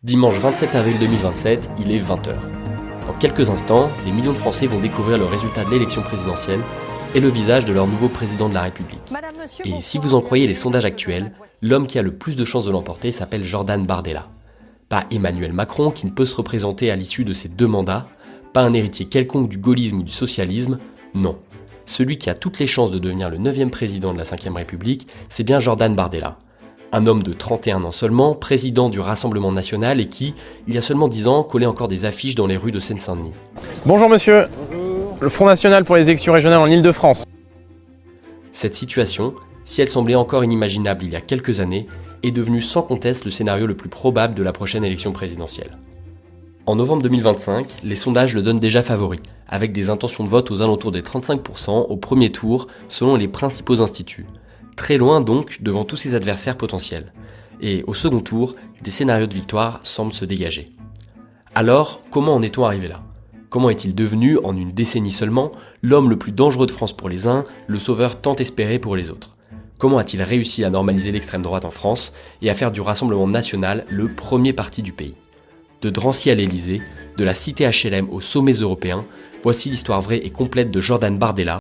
Dimanche 27 avril 2027, il est 20h. Dans quelques instants, des millions de Français vont découvrir le résultat de l'élection présidentielle et le visage de leur nouveau président de la République. Et si vous en croyez les sondages actuels, l'homme qui a le plus de chances de l'emporter s'appelle Jordan Bardella. Pas Emmanuel Macron, qui ne peut se représenter à l'issue de ses 2 mandats, pas un héritier quelconque du gaullisme ou du socialisme, non. Celui qui a toutes les chances de devenir le 9e président de la 5e République, c'est bien Jordan Bardella. Un homme de 31 ans seulement, président du Rassemblement National et qui, il y a seulement 10 ans, collait encore des affiches dans les rues de Seine-Saint-Denis. Bonjour monsieur. Bonjour. Le Front National pour les élections régionales en Île-de-France. Cette situation, si elle semblait encore inimaginable il y a quelques années, est devenue sans conteste le scénario le plus probable de la prochaine élection présidentielle. En novembre 2025, les sondages le donnent déjà favori, avec des intentions de vote aux alentours des 35% au premier tour selon les principaux instituts. Très loin donc devant tous ses adversaires potentiels. Et au second tour, des scénarios de victoire semblent se dégager. Alors, comment en est-on arrivé là ? Comment est-il devenu, en une décennie seulement, l'homme le plus dangereux de France pour les uns, le sauveur tant espéré pour les autres ? Comment a-t-il réussi à normaliser l'extrême droite en France et à faire du Rassemblement National le premier parti du pays ? De Drancy à l'Élysée, de la cité HLM aux sommets européens, voici l'histoire vraie et complète de Jordan Bardella,